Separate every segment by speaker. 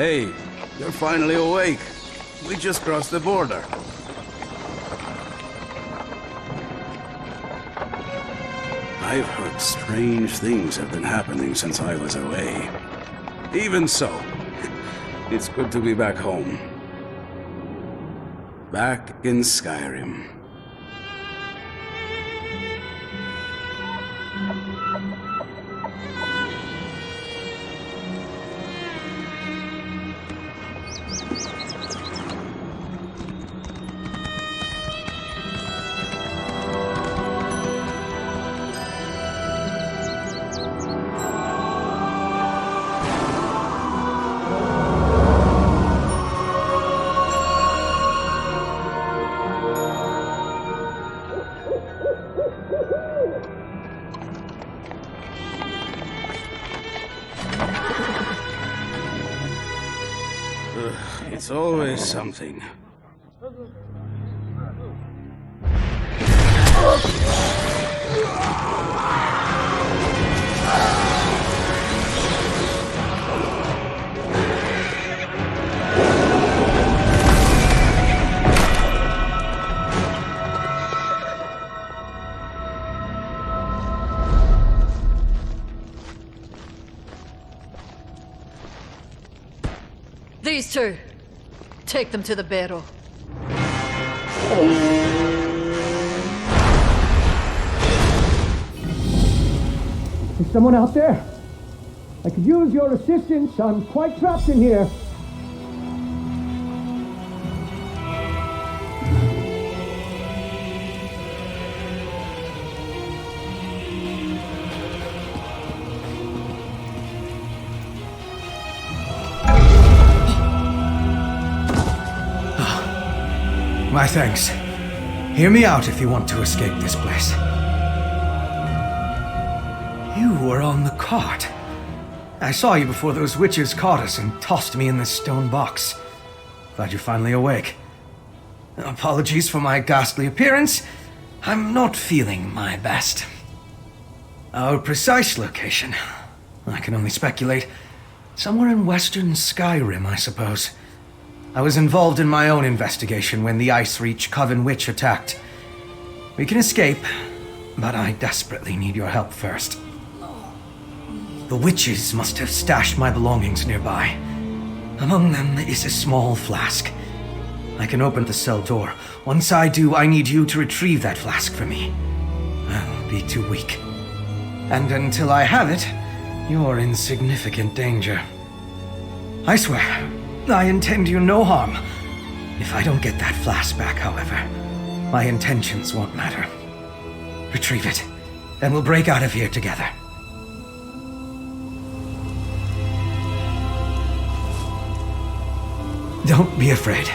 Speaker 1: Hey, you're finally awake. We just crossed the border. I've heard strange things have been happening since I was away. Even so, it's good to be back home. Back in Skyrim. It's always something.
Speaker 2: These two. Take them to the barrel.
Speaker 3: Is someone out there? I could use your assistance. I'm quite trapped in here.
Speaker 4: My thanks. Hear me out if you want to escape this place. You were on the cart. I saw you before those witches caught us and tossed me in this stone box. Glad you're finally awake. Apologies for my ghastly appearance. I'm not feeling my best. Our precise location, I can only speculate. Somewhere in western Skyrim, I suppose. I was involved in my own investigation when the Ice Reach Coven Witch attacked. We can escape, but I desperately need your help first. The witches must have stashed my belongings nearby. Among them is a small flask. I can open the cell door. Once I do, I need you to retrieve that flask for me. I'll be too weak. And until I have it, you're in significant danger. I swear, I intend you no harm. If I don't get that flask back, however, my intentions won't matter. Retrieve it, and we'll break out of here together. Don't be afraid.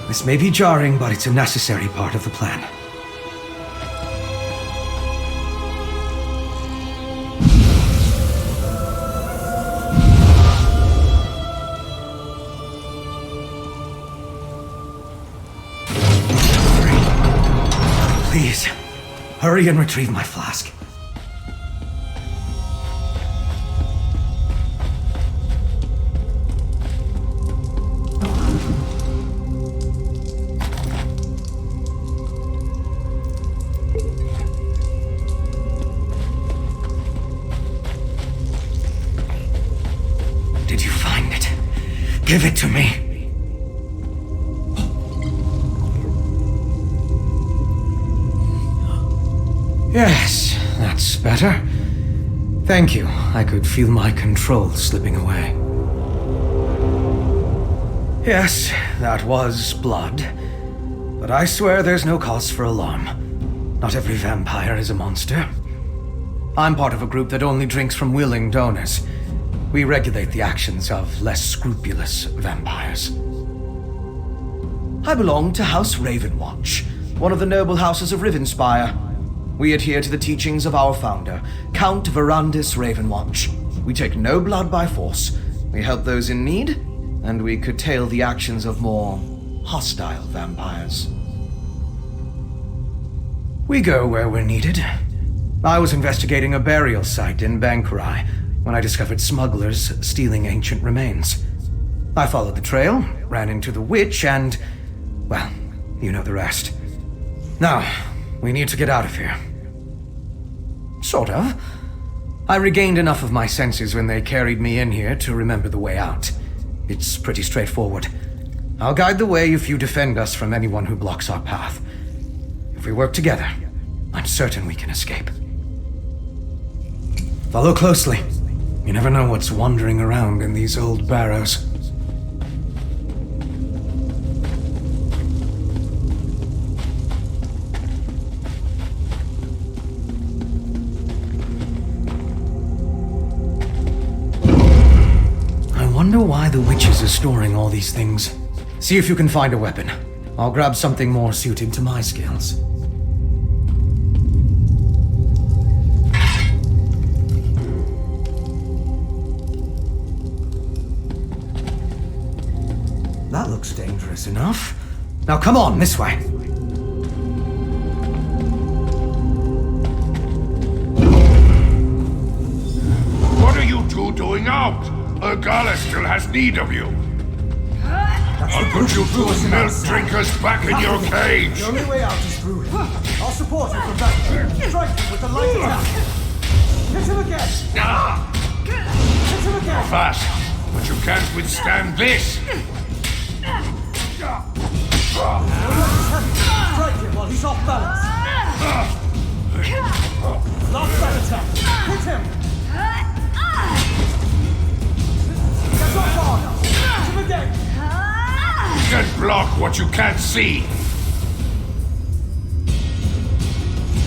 Speaker 4: This may be jarring, but it's a necessary part of the plan. Please, hurry and retrieve my flask. Did you find it? Give it to me. Yes, that's better. Thank you. I could feel my control slipping away. Yes, that was blood. But I swear there's no cause for alarm. Not every vampire is a monster. I'm part of a group that only drinks from willing donors. We regulate the actions of less scrupulous vampires. I belong to House Ravenwatch, one of the noble houses of Rivenspire. We adhere to the teachings of our founder, Count Verandis Ravenwatch. We take no blood by force. We help those in need, and we curtail the actions of more hostile vampires. We go where we're needed. I was investigating a burial site in Bankurai when I discovered smugglers stealing ancient remains. I followed the trail, ran into the witch, and... well, you know the rest. Now, we need to get out of here. Sort of. I regained enough of my senses when they carried me in here to remember the way out. It's pretty straightforward. I'll guide the way if you defend us from anyone who blocks our path. If we work together, I'm certain we can escape. Follow closely. You never know what's wandering around in these old barrows. I wonder why the witches are storing all these things. See if you can find a weapon. I'll grab something more suited to my skills. That looks dangerous enough. Now come on, this way.
Speaker 5: What are you two doing out? Ergala still has need of you. I'll put you two milk drinkers back in your cage.
Speaker 3: The only way out is through him. I'll support him from back. Strike him with the light attack. Hit him again. Hit him again.
Speaker 5: Fast, but you can't withstand this.
Speaker 3: Strike him while he's off balance. Lock that attack. Hit him. That's not far enough. Hit him again.
Speaker 5: You can't block what you can't see.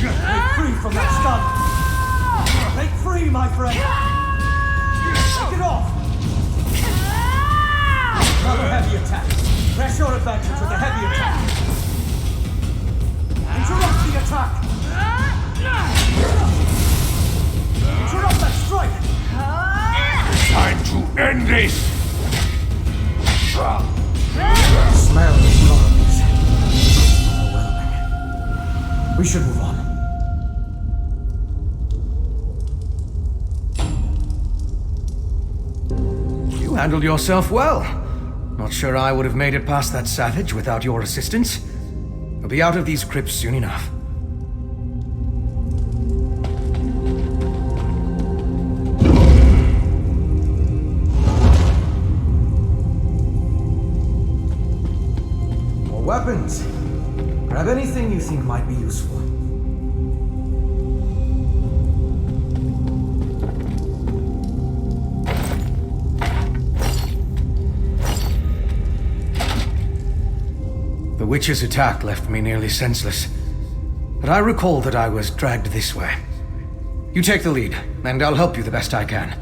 Speaker 3: Break free from that stun. Break free, my friend. Take it off. Another heavy attack. Press your advantage with a heavy attack. Interrupt the attack. Interrupt that strike.
Speaker 5: Time to end this.
Speaker 4: Smell the flowers. Overwhelming. We should move on. You handled yourself well. Not sure I would have made it past that savage without your assistance. We'll be out of these crypts soon enough. More weapons. Grab anything you think might be useful. The witch's attack left me nearly senseless, but I recall that I was dragged this way. You take the lead, and I'll help you the best I can.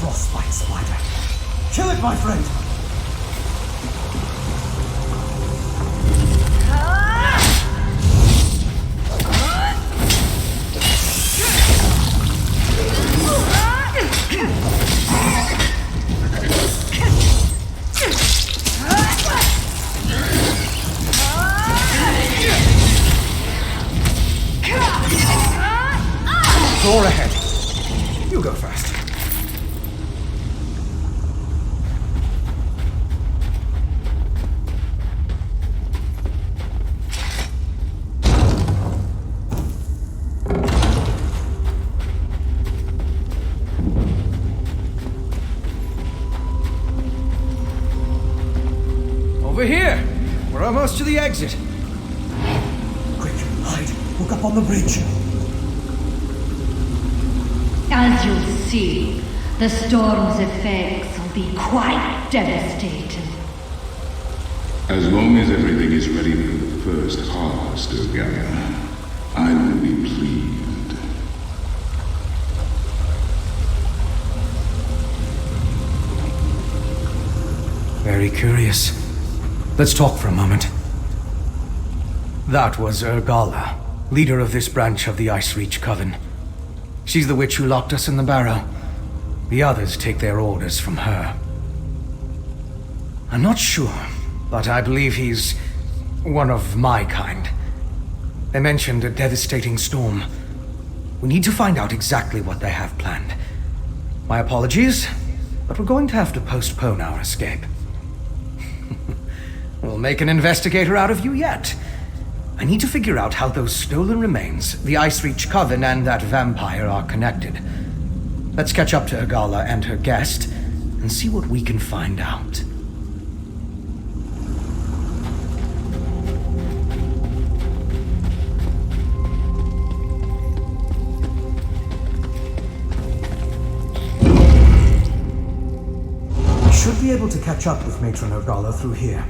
Speaker 3: Frostbite spider. Kill it, my friend!
Speaker 4: Door ahead. You go first. Over here! We're almost to the exit.
Speaker 3: Quick, hide. Look up on the bridge.
Speaker 6: As you'll see, the storm's effects will be quite devastating.
Speaker 7: As long as everything is ready for the first harvest, Ergala, I will be pleased.
Speaker 4: Very curious. Let's talk for a moment. That was Ergala, leader of this branch of the Ice Reach Coven. She's the witch who locked us in the barrow. The others take their orders from her. I'm not sure, but I believe he's one of my kind. They mentioned a devastating storm. We need to find out exactly what they have planned. My apologies, but we're going to have to postpone our escape. We'll make an investigator out of you yet. I need to figure out how those stolen remains, the Ice Reach Coven, and that vampire are connected. Let's catch up to Agala and her guest and see what we can find out.
Speaker 3: We should be able to catch up with Matron Agala through here.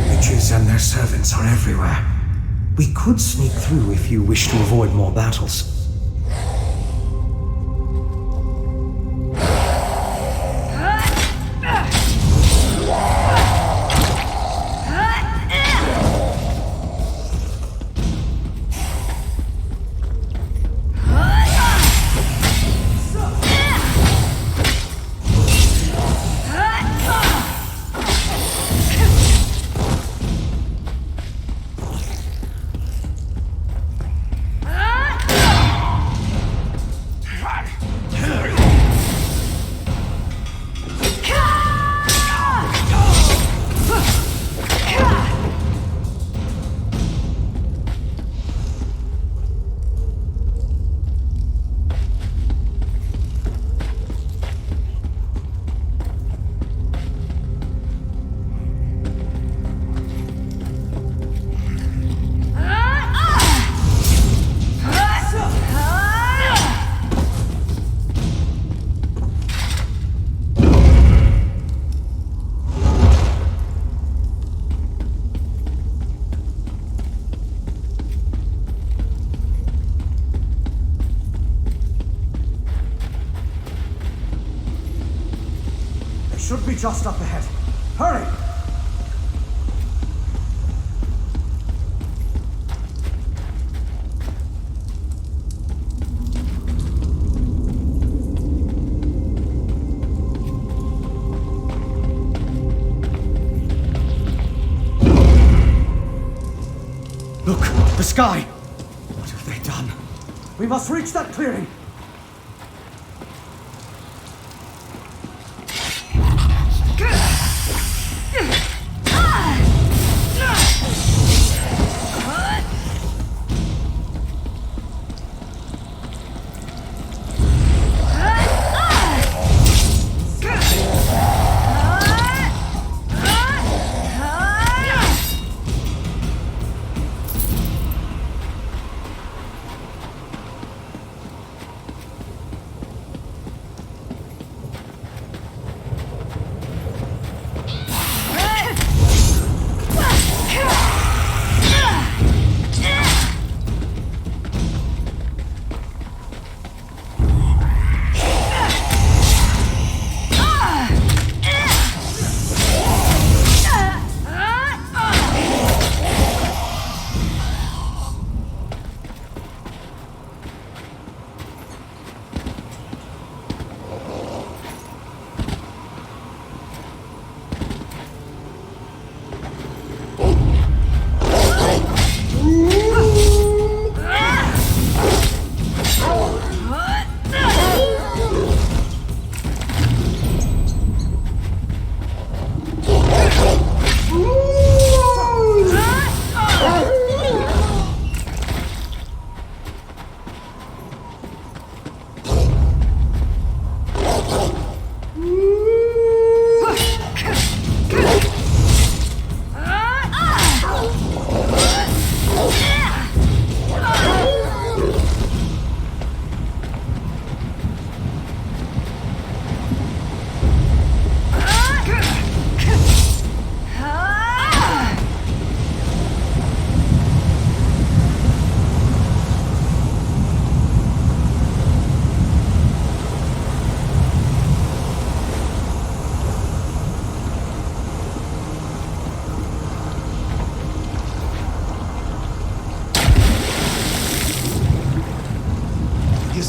Speaker 3: Witches and their servants are everywhere. We could sneak through if you wish to avoid more battles. Should be just up ahead. Hurry!
Speaker 4: Look, the sky! What have they done?
Speaker 3: We must reach that clearing.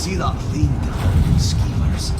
Speaker 3: See that lean guy, schemers.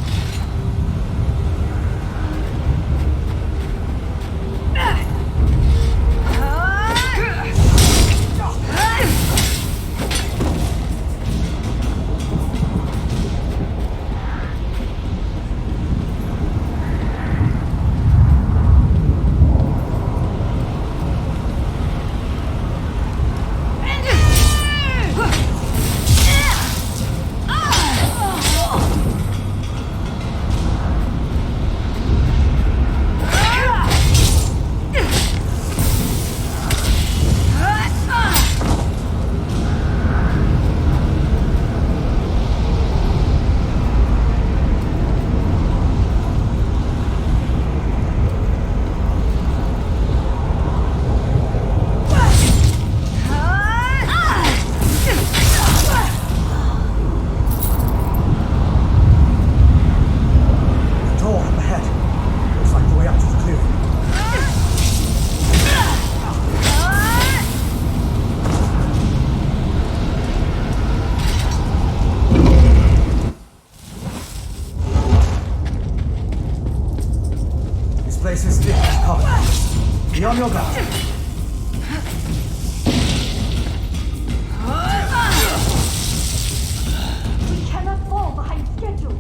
Speaker 3: Be on your guard.
Speaker 6: We cannot fall behind schedule.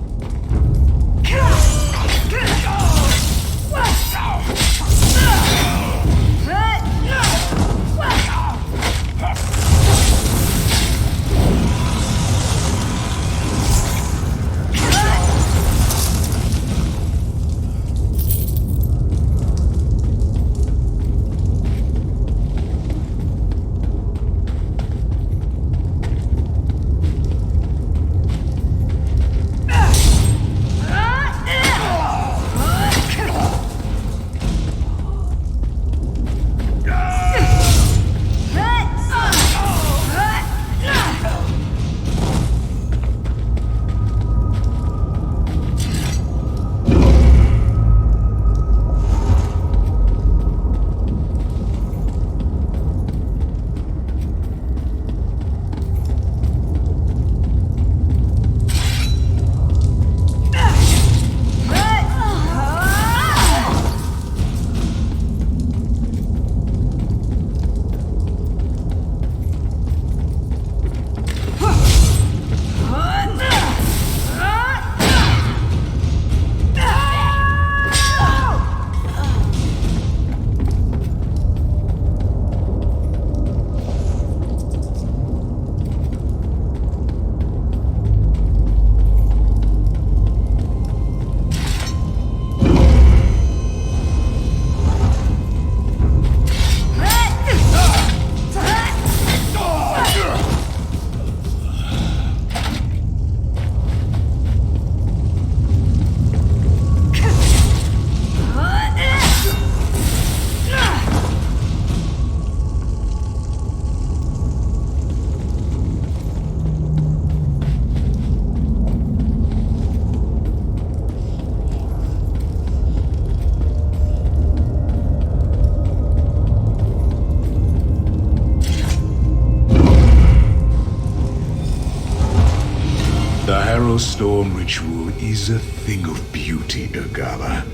Speaker 7: Storm ritual is a thing of beauty, Ergala.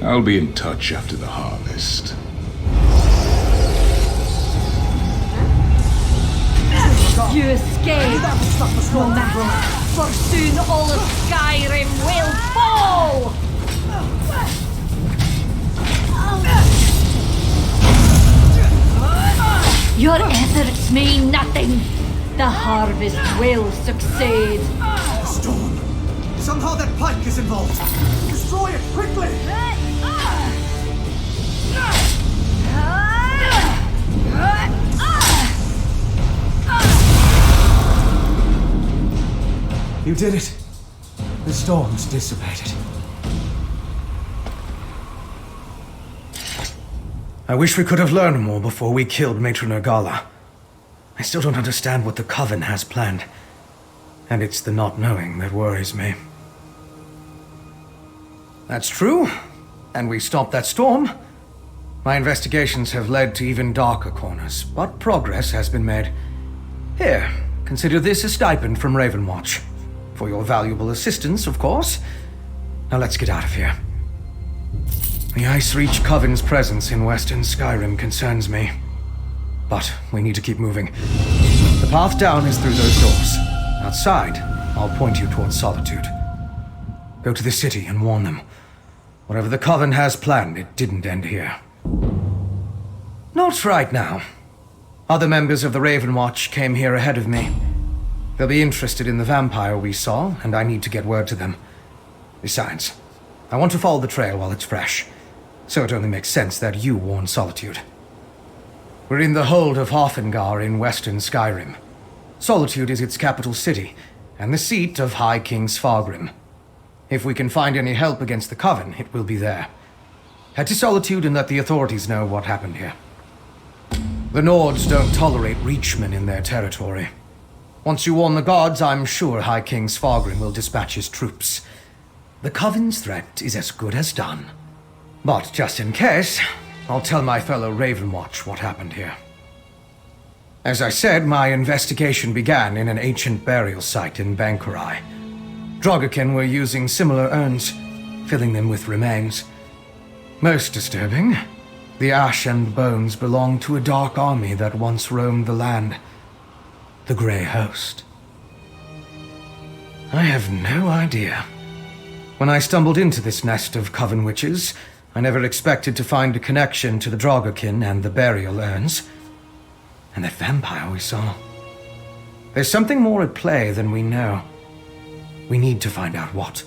Speaker 7: I'll be in touch after the harvest.
Speaker 6: You escape, no matter, for soon all of Skyrim will fall! Your efforts mean nothing. The harvest will succeed.
Speaker 3: Storm! Somehow that pike is involved! Destroy it, quickly! You did it! The storm's dissipated.
Speaker 4: I wish we could have learned more before we killed Matron Ergala. I still don't understand what the Coven has planned. And it's the not knowing that worries me. That's true. And we stopped that storm. My investigations have led to even darker corners, but progress has been made. Here, consider this a stipend from Ravenwatch. For your valuable assistance, of course. Now let's get out of here. The Ice Reach Coven's presence in Western Skyrim concerns me. But we need to keep moving. The path down is through those doors. Outside, I'll point you towards Solitude. Go to the city and warn them. Whatever the Coven has planned, it didn't end here. Not right now. Other members of the Raven Watch came here ahead of me. They'll be interested in the vampire we saw, and I need to get word to them. Besides, I want to follow the trail while it's fresh, so it only makes sense that you warn Solitude. We're in the hold of Hofengar in Western Skyrim. Solitude is its capital city, and the seat of High King Svargrim. If we can find any help against the Coven, it will be there. Head to Solitude and let the authorities know what happened here. The Nords don't tolerate Reachmen in their territory. Once you warn the gods, I'm sure High King Svargrim will dispatch his troops. The Coven's threat is as good as done. But just in case, I'll tell my fellow Ravenwatch what happened here. As I said, my investigation began in an ancient burial site in Bankurai. Drogakin were using similar urns, filling them with remains. Most disturbing, the ash and bones belong to a dark army that once roamed the land. The Grey Host. I have no idea. When I stumbled into this nest of Coven witches, I never expected to find a connection to the Drogakin and the burial urns. And that vampire we saw. There's something more at play than we know. We need to find out what.